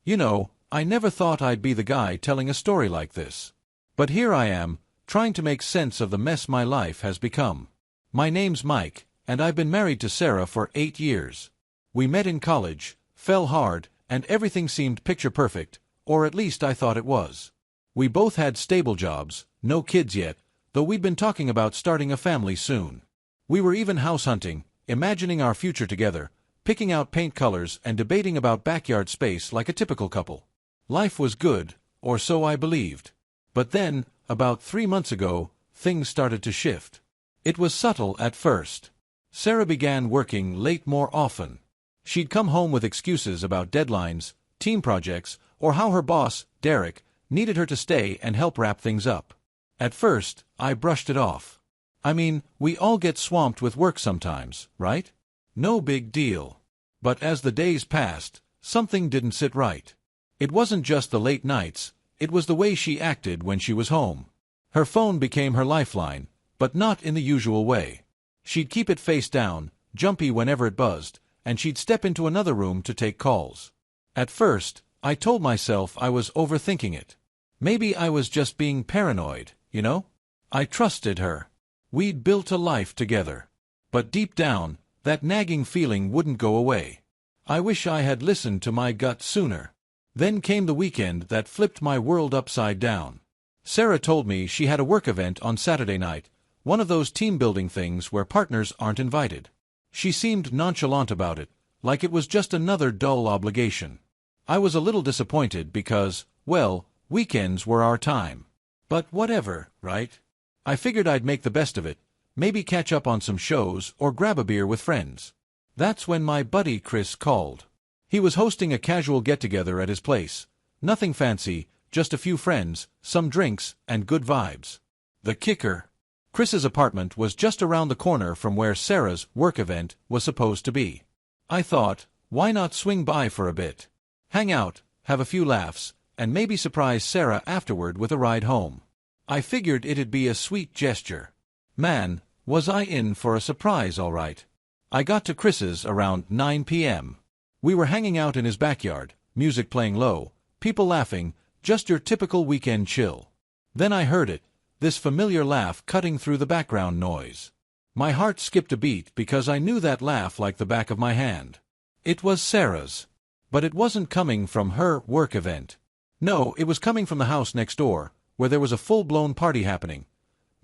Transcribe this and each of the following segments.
You know, I never thought I'd be the guy telling a story like this. But here I am, trying to make sense of the mess my life has become. My name's Mike, and I've been married to Sarah for 8 years. We met in college, fell hard, and everything seemed picture perfect, or at least I thought it was. We both had stable jobs, no kids yet, though we'd been talking about starting a family soon. We were even house hunting, imagining our future together, picking out paint colors and debating about backyard space like a typical couple. Life was good, or so I believed. But then, about 3 months ago, things started to shift. It was subtle at first. Sarah began working late more often. She'd come home with excuses about deadlines, team projects, or how her boss, Derek, needed her to stay and help wrap things up. At first, I brushed it off. I mean, we all get swamped with work sometimes, right? No big deal. But as the days passed, something didn't sit right. It wasn't just the late nights, it was the way she acted when she was home. Her phone became her lifeline, but not in the usual way. She'd keep it face down, jumpy whenever it buzzed, and she'd step into another room to take calls. At first, I told myself I was overthinking it. Maybe I was just being paranoid, you know? I trusted her. We'd built a life together. But deep down, that nagging feeling wouldn't go away. I wish I had listened to my gut sooner. Then came the weekend that flipped my world upside down. Sarah told me she had a work event on Saturday night, one of those team-building things where partners aren't invited. She seemed nonchalant about it, like it was just another dull obligation. I was a little disappointed because, well, weekends were our time. But whatever, right? I figured I'd make the best of it, maybe catch up on some shows or grab a beer with friends. That's when my buddy Chris called. He was hosting a casual get-together at his place. Nothing fancy, just a few friends, some drinks, and good vibes. The kicker: Chris's apartment was just around the corner from where Sarah's work event was supposed to be. I thought, why not swing by for a bit? Hang out, have a few laughs, and maybe surprise Sarah afterward with a ride home. I figured it'd be a sweet gesture. Man, was I in for a surprise all right. I got to Chris's around 9 p.m. We were hanging out in his backyard, music playing low, people laughing, just your typical weekend chill. Then I heard it, this familiar laugh cutting through the background noise. My heart skipped a beat because I knew that laugh like the back of my hand. It was Sarah's. But it wasn't coming from her work event. No, it was coming from the house next door, where there was a full-blown party happening.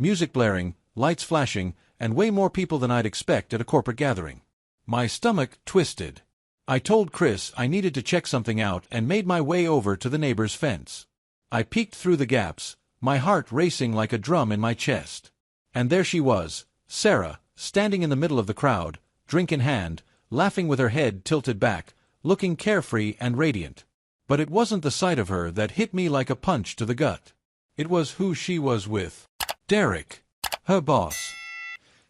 Music blaring, lights flashing, and way more people than I'd expect at a corporate gathering. My stomach twisted. I told Chris I needed to check something out and made my way over to the neighbor's fence. I peeked through the gaps, my heart racing like a drum in my chest. And there she was, Sarah, standing in the middle of the crowd, drink in hand, laughing with her head tilted back, looking carefree and radiant. But it wasn't the sight of her that hit me like a punch to the gut. It was who she was with. Derek, her boss.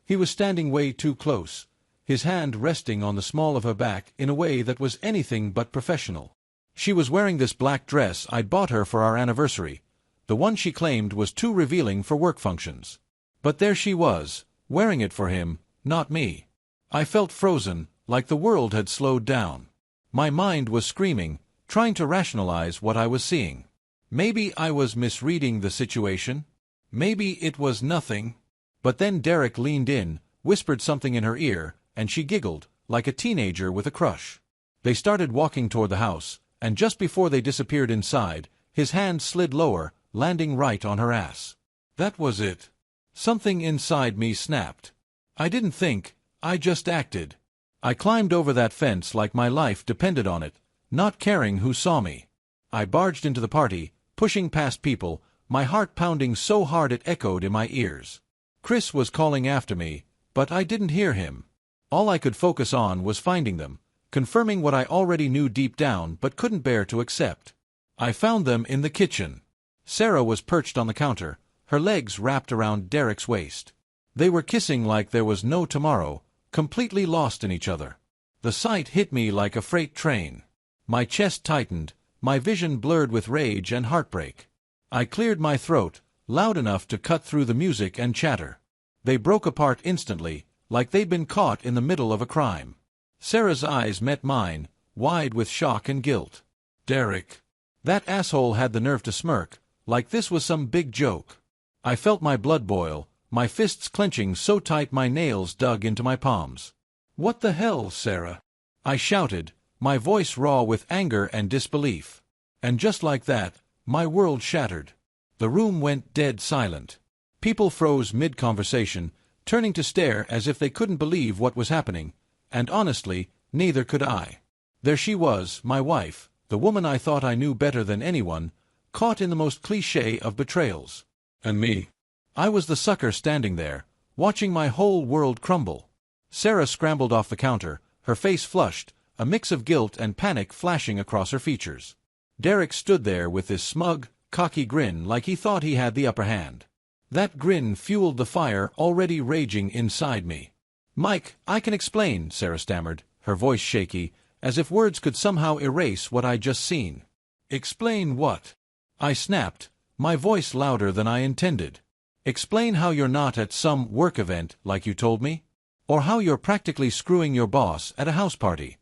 He was standing way too close, his hand resting on the small of her back in a way that was anything but professional. She was wearing this black dress I'd bought her for our anniversary, the one she claimed was too revealing for work functions. But there she was, wearing it for him, not me. I felt frozen, like the world had slowed down. My mind was screaming, trying to rationalize what I was seeing. Maybe I was misreading the situation. Maybe it was nothing. But then Derek leaned in, whispered something in her ear, and she giggled, like a teenager with a crush. They started walking toward the house, and just before they disappeared inside, his hand slid lower, landing right on her ass. That was it. Something inside me snapped. I didn't think, I just acted. I climbed over that fence like my life depended on it, not caring who saw me. I barged into the party, pushing past people, my heart pounding so hard it echoed in my ears. Chris was calling after me, but I didn't hear him. All I could focus on was finding them, confirming what I already knew deep down but couldn't bear to accept. I found them in the kitchen. Sarah was perched on the counter, her legs wrapped around Derek's waist. They were kissing like there was no tomorrow, completely lost in each other. The sight hit me like a freight train. My chest tightened, my vision blurred with rage and heartbreak. I cleared my throat, loud enough to cut through the music and chatter. They broke apart instantly, like they'd been caught in the middle of a crime. Sarah's eyes met mine, wide with shock and guilt. Derek. That asshole had the nerve to smirk, like this was some big joke. I felt my blood boil, my fists clenching so tight my nails dug into my palms. "What the hell, Sarah?" I shouted, my voice raw with anger and disbelief. And just like that, my world shattered. The room went dead silent. People froze mid-conversation, turning to stare as if they couldn't believe what was happening, and honestly, neither could I. There she was, my wife, the woman I thought I knew better than anyone, caught in the most cliché of betrayals. And me. I was the sucker standing there, watching my whole world crumble. Sarah scrambled off the counter, her face flushed, a mix of guilt and panic flashing across her features. Derek stood there with this smug, cocky grin like he thought he had the upper hand. That grin fueled the fire already raging inside me. "Mike, I can explain," Sarah stammered, her voice shaky, as if words could somehow erase what I'd just seen. "Explain what?" I snapped, my voice louder than I intended. "Explain how you're not at some work event like you told me? Or how you're practically screwing your boss at a house party."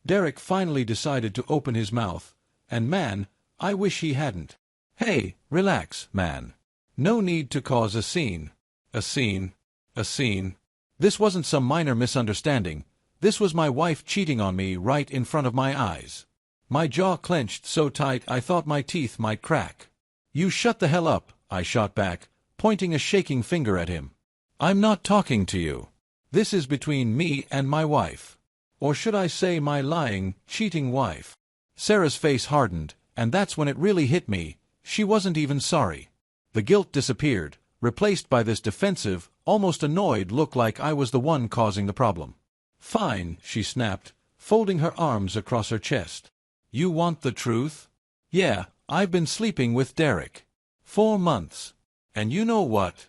Derek finally decided to open his mouth, and man, I wish he hadn't. "Hey, relax, man. No need to cause a scene." A scene. A scene. This wasn't some minor misunderstanding. This was my wife cheating on me right in front of my eyes. My jaw clenched so tight I thought my teeth might crack. "You shut the hell up," I shot back, pointing a shaking finger at him. "I'm not talking to you. This is between me and my wife. Or should I say my lying, cheating wife?" Sarah's face hardened, and that's when it really hit me. She wasn't even sorry. The guilt disappeared, replaced by this defensive, almost annoyed look like I was the one causing the problem. "Fine," she snapped, folding her arms across her chest. "You want the truth? Yeah, I've been sleeping with Derek. 4 months. And you know what?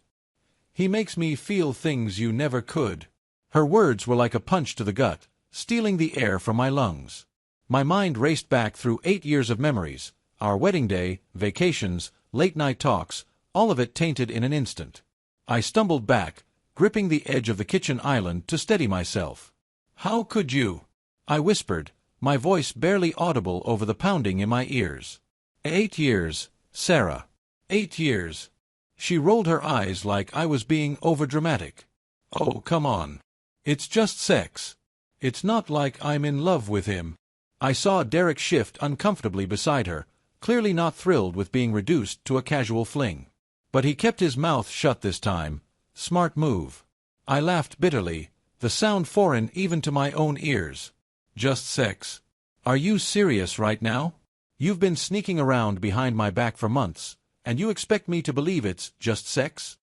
He makes me feel things you never could." Her words were like a punch to the gut, stealing the air from my lungs. My mind raced back through 8 years of memories, our wedding day, vacations, late-night talks, all of it tainted in an instant. I stumbled back, gripping the edge of the kitchen island to steady myself. "How could you?" I whispered, my voice barely audible over the pounding in my ears. 8 years, Sarah. 8 years. She rolled her eyes like I was being overdramatic. "Oh, come on. It's just sex. It's not like I'm in love with him." I saw Derek shift uncomfortably beside her, clearly not thrilled with being reduced to a casual fling. But he kept his mouth shut this time. Smart move. I laughed bitterly, the sound foreign even to my own ears. "Just sex? Are you serious right now? You've been sneaking around behind my back for months, and you expect me to believe it's just sex?"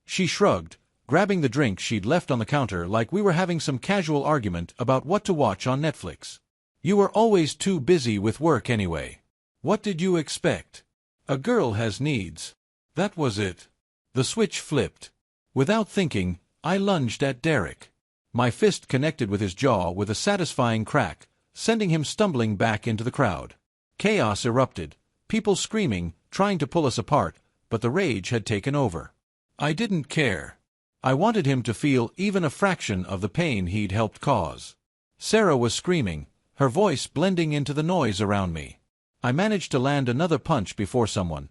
She shrugged, grabbing the drink she'd left on the counter like we were having some casual argument about what to watch on Netflix. "You were always too busy with work anyway. What did you expect? A girl has needs." That was it. The switch flipped. Without thinking, I lunged at Derek. My fist connected with his jaw with a satisfying crack, sending him stumbling back into the crowd. Chaos erupted, people screaming, trying to pull us apart, but the rage had taken over. I didn't care. I wanted him to feel even a fraction of the pain he'd helped cause. Sarah was screaming, her voice blending into the noise around me. I managed to land another punch before someone,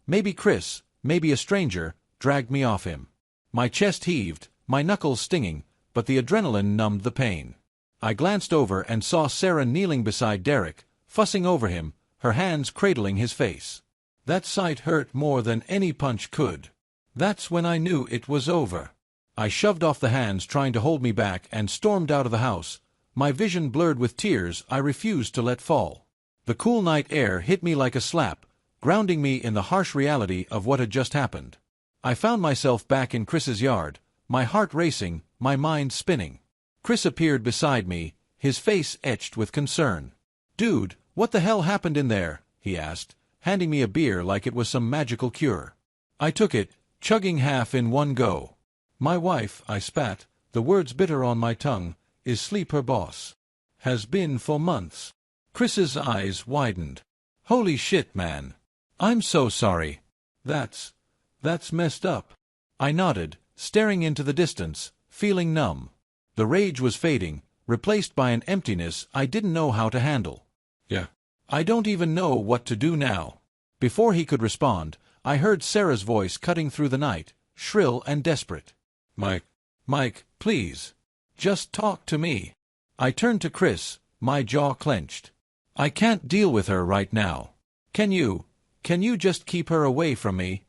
maybe Chris, maybe a stranger, dragged me off him. My chest heaved, my knuckles stinging, but the adrenaline numbed the pain. I glanced over and saw Sarah kneeling beside Derek, fussing over him, her hands cradling his face. That sight hurt more than any punch could. That's when I knew it was over. I shoved off the hands trying to hold me back and stormed out of the house, my vision blurred with tears I refused to let fall. The cool night air hit me like a slap, grounding me in the harsh reality of what had just happened. I found myself back in Chris's yard, my heart racing, my mind spinning. Chris appeared beside me, his face etched with concern. "Dude, what the hell happened in there?" he asked, handing me a beer like it was some magical cure. I took it, chugging half in one go. "My wife," I spat, the words bitter on my tongue, "is sleep her boss. Has been for months." Chris's eyes widened. "Holy shit, man. I'm so sorry. That's messed up." I nodded, staring into the distance, feeling numb. The rage was fading, replaced by an emptiness I didn't know how to handle. "Yeah. I don't even know what to do now." Before he could respond, I heard Sarah's voice cutting through the night, shrill and desperate. Mike, please. Just talk to me." I turned to Chris, my jaw clenched. "I can't deal with her right now. Can you just keep her away from me?"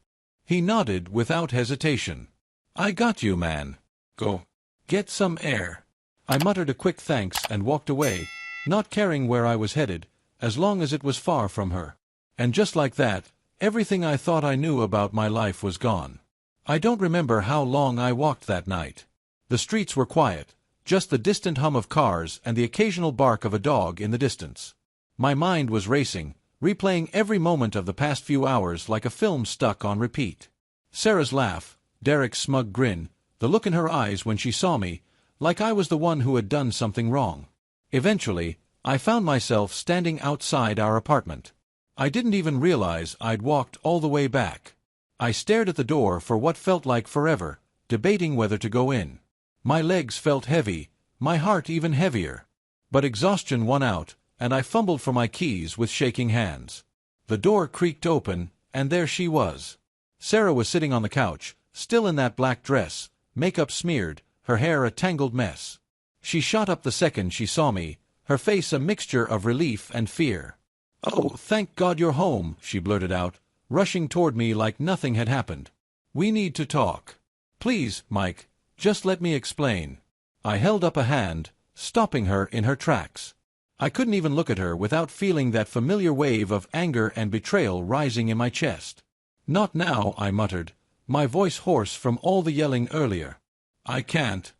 He nodded without hesitation. "I got you, man. Go. Get some air." I muttered a quick thanks and walked away, not caring where I was headed, as long as it was far from her. And just like that, everything I thought I knew about my life was gone. I don't remember how long I walked that night. The streets were quiet, just the distant hum of cars and the occasional bark of a dog in the distance. My mind was racing, replaying every moment of the past few hours like a film stuck on repeat. Sarah's laugh, Derek's smug grin, the look in her eyes when she saw me, like I was the one who had done something wrong. Eventually, I found myself standing outside our apartment. I didn't even realize I'd walked all the way back. I stared at the door for what felt like forever, debating whether to go in. My legs felt heavy, my heart even heavier. But exhaustion won out, and I fumbled for my keys with shaking hands. The door creaked open, and there she was. Sarah was sitting on the couch, still in that black dress, makeup smeared, her hair a tangled mess. She shot up the second she saw me, her face a mixture of relief and fear. "Oh, thank God you're home," she blurted out, rushing toward me like nothing had happened. "We need to talk. Please, Mike, just let me explain." I held up a hand, stopping her in her tracks. I couldn't even look at her without feeling that familiar wave of anger and betrayal rising in my chest. "Not now," I muttered, my voice hoarse from all the yelling earlier. I can't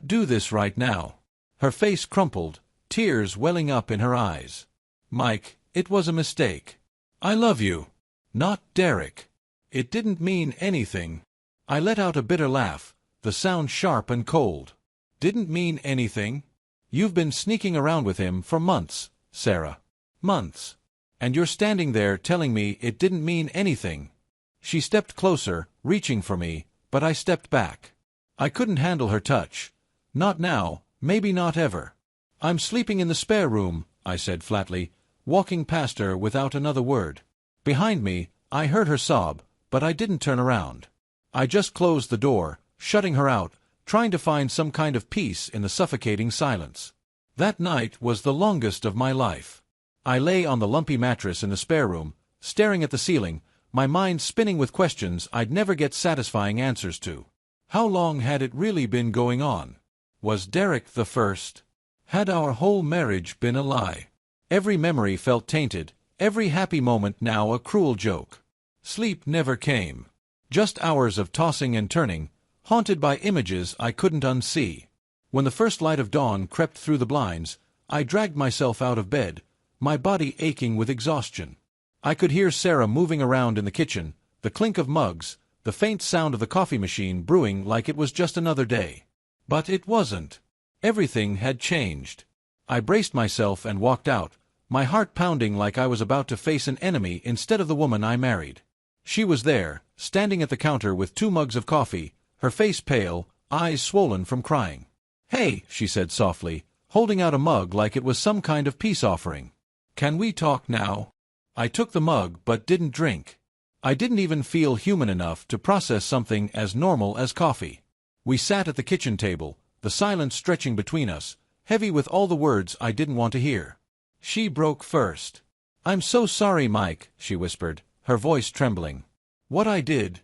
do this right now." Her face crumpled, tears welling up in her eyes. "Mike, it was a mistake. I love you. Not Derek. It didn't mean anything." I let out a bitter laugh, the sound sharp and cold. "Didn't mean anything? You've been sneaking around with him for months, Sarah. Months. And you're standing there telling me it didn't mean anything." She stepped closer, reaching for me, but I stepped back. I couldn't handle her touch. Not now, maybe not ever. "I'm sleeping in the spare room," I said flatly, walking past her without another word. Behind me, I heard her sob, but I didn't turn around. I just closed the door, shutting her out, trying to find some kind of peace in the suffocating silence. That night was the longest of my life. I lay on the lumpy mattress in the spare room, staring at the ceiling, my mind spinning with questions I'd never get satisfying answers to. How long had it really been going on? Was Derek the first? Had our whole marriage been a lie? Every memory felt tainted, every happy moment now a cruel joke. Sleep never came. Just hours of tossing and turning, haunted by images I couldn't unsee. When the first light of dawn crept through the blinds, I dragged myself out of bed, my body aching with exhaustion. I could hear Sarah moving around in the kitchen, the clink of mugs, the faint sound of the coffee machine brewing like it was just another day. But it wasn't. Everything had changed. I braced myself and walked out, my heart pounding like I was about to face an enemy instead of the woman I married. She was there, standing at the counter with 2 mugs of coffee, her face pale, eyes swollen from crying. "Hey," she said softly, holding out a mug like it was some kind of peace offering. "Can we talk now?" I took the mug but didn't drink. I didn't even feel human enough to process something as normal as coffee. We sat at the kitchen table, the silence stretching between us, heavy with all the words I didn't want to hear. She broke first. "I'm so sorry, Mike," she whispered, her voice trembling. "What I did,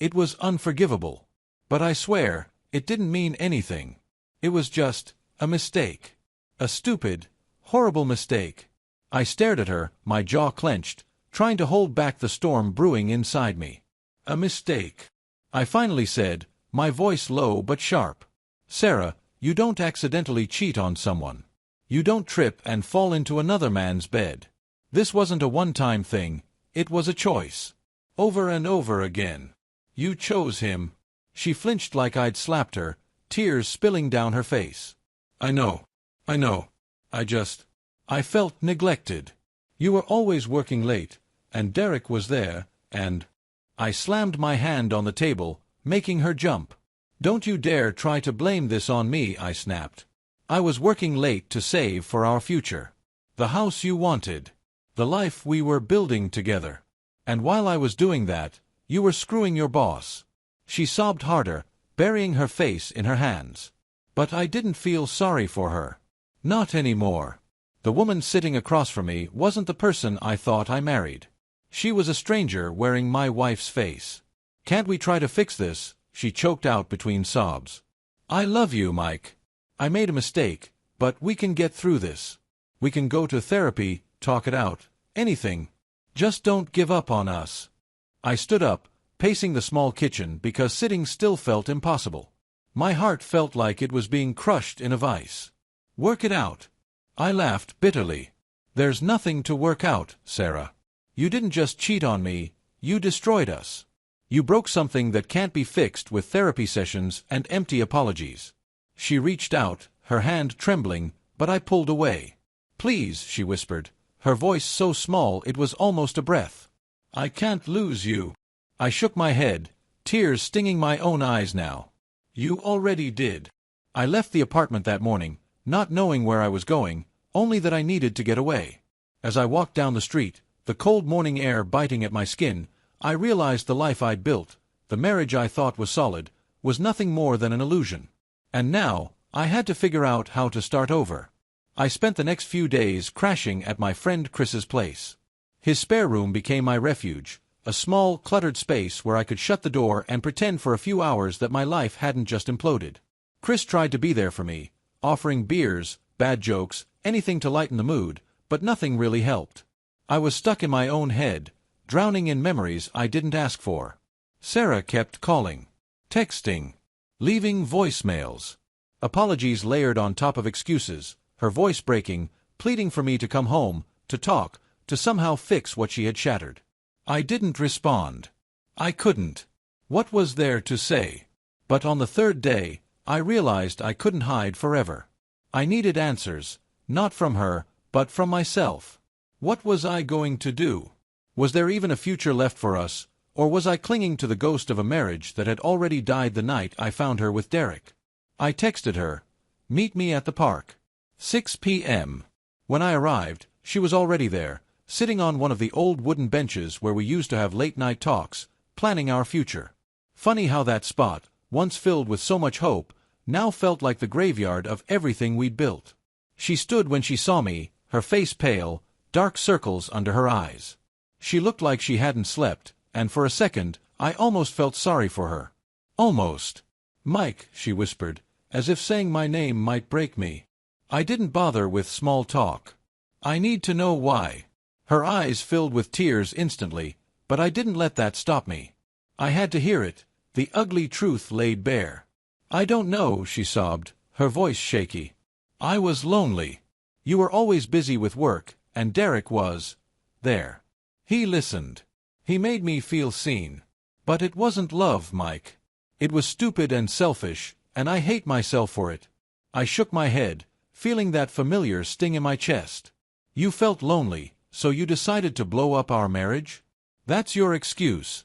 it was unforgivable. But I swear, it didn't mean anything. It was just a mistake. A stupid, horrible mistake." I stared at her, my jaw clenched, trying to hold back the storm brewing inside me. "A mistake," I finally said, my voice low but sharp. "Sarah, you don't accidentally cheat on someone. You don't trip and fall into another man's bed. This wasn't a one-time thing, it was a choice. Over and over again. You chose him." She flinched like I'd slapped her, tears spilling down her face. I know. I felt neglected. You were always working late, and Derek was there, and—" I slammed my hand on the table, making her jump. "Don't you dare try to blame this on me," I snapped. "I was working late to save for our future. The house you wanted. The life we were building together. And while I was doing that, you were screwing your boss." She sobbed harder, burying her face in her hands. But I didn't feel sorry for her. Not anymore. The woman sitting across from me wasn't the person I thought I married. She was a stranger wearing my wife's face. "Can't we try to fix this?" she choked out between sobs. "I love you, Mike. I made a mistake, but we can get through this. We can go to therapy, talk it out, anything. Just don't give up on us." I stood up, pacing the small kitchen because sitting still felt impossible. My heart felt like it was being crushed in a vice. "Work it out." I laughed bitterly. "There's nothing to work out, Sarah. You didn't just cheat on me, you destroyed us. You broke something that can't be fixed with therapy sessions and empty apologies." She reached out, her hand trembling, but I pulled away. "Please," she whispered, her voice so small it was almost a breath. "I can't lose you." I shook my head, tears stinging my own eyes now. "You already did." I left the apartment that morning, not knowing where I was going, only that I needed to get away. As I walked down the street, the cold morning air biting at my skin, I realized the life I'd built, the marriage I thought was solid, was nothing more than an illusion. And now, I had to figure out how to start over. I spent the next few days crashing at my friend Chris's place. His spare room became my refuge, a small, cluttered space where I could shut the door and pretend for a few hours that my life hadn't just imploded. Chris tried to be there for me, offering beers, bad jokes, anything to lighten the mood, but nothing really helped. I was stuck in my own head, drowning in memories I didn't ask for. Sarah kept calling, texting, leaving voicemails. Apologies layered on top of excuses, her voice breaking, pleading for me to come home, to talk, to somehow fix what she had shattered. I didn't respond. I couldn't. What was there to say? But on the third day, I realized I couldn't hide forever. I needed answers, not from her, but from myself. What was I going to do? Was there even a future left for us, or was I clinging to the ghost of a marriage that had already died the night I found her with Derek? I texted her, "Meet me at the park. 6 p.m. When I arrived, she was already there, sitting on one of the old wooden benches where we used to have late-night talks, planning our future. Funny how that spot, once filled with so much hope, now felt like the graveyard of everything we'd built. She stood when she saw me, her face pale, dark circles under her eyes. She looked like she hadn't slept, and for a second, I almost felt sorry for her. Almost. "Mike," she whispered, as if saying my name might break me. I didn't bother with small talk. "I need to know why." Her eyes filled with tears instantly, but I didn't let that stop me. I had to hear it, the ugly truth laid bare. "I don't know," she sobbed, her voice shaky. "I was lonely. You were always busy with work, and Derek was there. He listened. He made me feel seen. But it wasn't love, Mike. It was stupid and selfish, and I hate myself for it." I shook my head, feeling that familiar sting in my chest. "You felt lonely, so you decided to blow up our marriage? That's your excuse."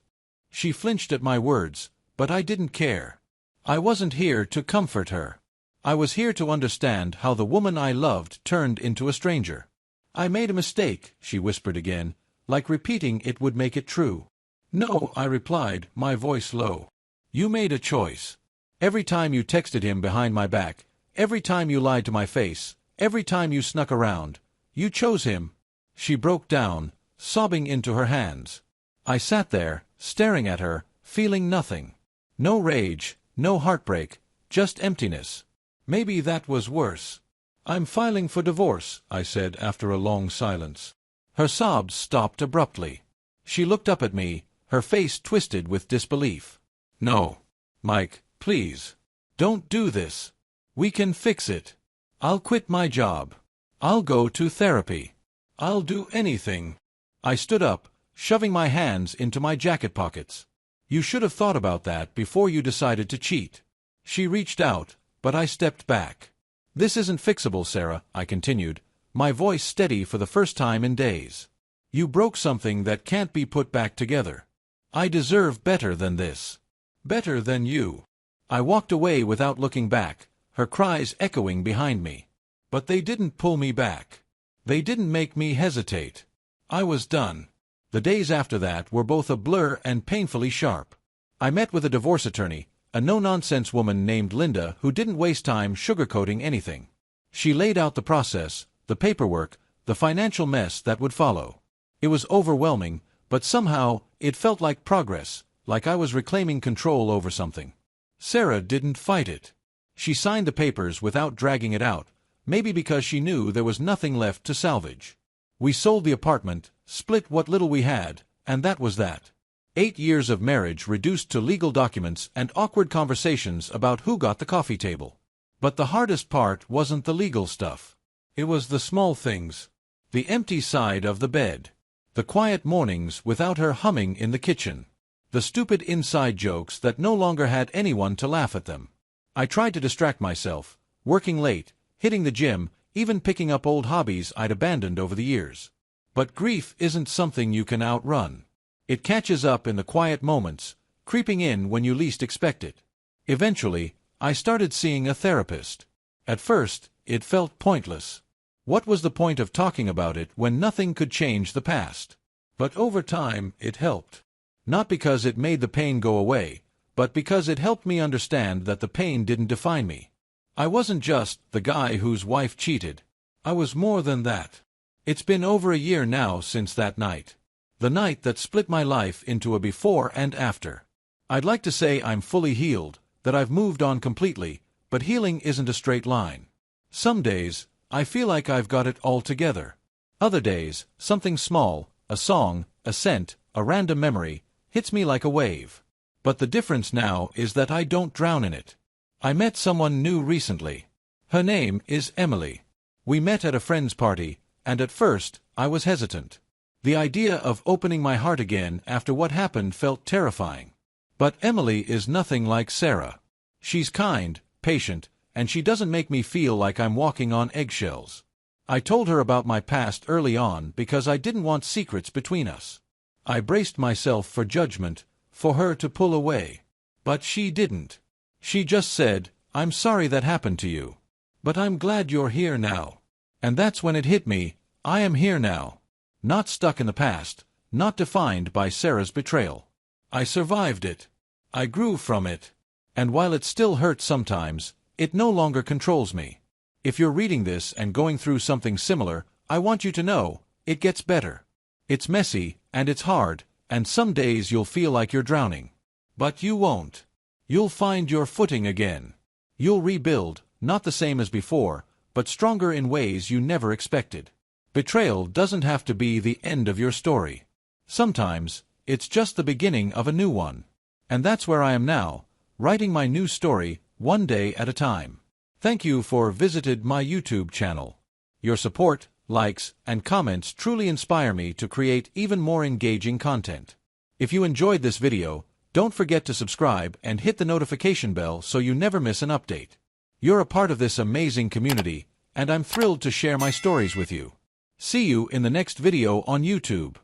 She flinched at my words, but I didn't care. I wasn't here to comfort her. I was here to understand how the woman I loved turned into a stranger. "I made a mistake," she whispered again, like repeating it would make it true. "No," I replied, my voice low. "You made a choice. Every time you texted him behind my back, every time you lied to my face, every time you snuck around, you chose him." She broke down, sobbing into her hands. I sat there, staring at her, feeling nothing. No rage, no heartbreak, just emptiness. Maybe that was worse. "I'm filing for divorce," I said after a long silence. Her sobs stopped abruptly. She looked up at me, her face twisted with disbelief. "No. Mike, please. Don't do this. We can fix it. I'll quit my job. I'll go to therapy. I'll do anything." I stood up, shoving my hands into my jacket pockets. "You should have thought about that before you decided to cheat." She reached out, but I stepped back. "This isn't fixable, Sarah," I continued, my voice steady for the first time in days. "You broke something that can't be put back together. I deserve better than this. Better than you." I walked away without looking back, her cries echoing behind me. But they didn't pull me back. They didn't make me hesitate. I was done. The days after that were both a blur and painfully sharp. I met with a divorce attorney, a no-nonsense woman named Linda who didn't waste time sugarcoating anything. She laid out the process, the paperwork, the financial mess that would follow. It was overwhelming, but somehow it felt like progress, like I was reclaiming control over something. Sarah didn't fight it. She signed the papers without dragging it out, maybe because she knew there was nothing left to salvage. We sold the apartment, split what little we had, and that was that. 8 years of marriage reduced to legal documents and awkward conversations about who got the coffee table. But the hardest part wasn't the legal stuff. It was the small things. The empty side of the bed. The quiet mornings without her humming in the kitchen. The stupid inside jokes that no longer had anyone to laugh at them. I tried to distract myself, working late, hitting the gym, even picking up old hobbies I'd abandoned over the years. But grief isn't something you can outrun. It catches up in the quiet moments, creeping in when you least expect it. Eventually, I started seeing a therapist. At first, it felt pointless. What was the point of talking about it when nothing could change the past? But over time, it helped. Not because it made the pain go away, but because it helped me understand that the pain didn't define me. I wasn't just the guy whose wife cheated. I was more than that. It's been over a year now since that night. The night that split my life into a before and after. I'd like to say I'm fully healed, that I've moved on completely, but healing isn't a straight line. Some days, I feel like I've got it all together. Other days, something small, a song, a scent, a random memory, hits me like a wave. But the difference now is that I don't drown in it. I met someone new recently. Her name is Emily. We met at a friend's party, and at first, I was hesitant. The idea of opening my heart again after what happened felt terrifying. But Emily is nothing like Sarah. She's kind, patient, and she doesn't make me feel like I'm walking on eggshells. I told her about my past early on because I didn't want secrets between us. I braced myself for judgment, for her to pull away. But she didn't. She just said, "I'm sorry that happened to you. But I'm glad you're here now." And that's when it hit me, I am here now. Not stuck in the past, not defined by Sarah's betrayal. I survived it. I grew from it. And while it still hurts sometimes, it no longer controls me. If you're reading this and going through something similar, I want you to know, it gets better. It's messy, and it's hard, and some days you'll feel like you're drowning. But you won't. You'll find your footing again. You'll rebuild, not the same as before, but stronger in ways you never expected. Betrayal doesn't have to be the end of your story. Sometimes, it's just the beginning of a new one. And that's where I am now, writing my new story, one day at a time. Thank you for visited my YouTube channel. Your support, likes, and comments truly inspire me to create even more engaging content. If you enjoyed this video, don't forget to subscribe and hit the notification bell so you never miss an update. You're a part of this amazing community, and I'm thrilled to share my stories with you. See you in the next video on YouTube.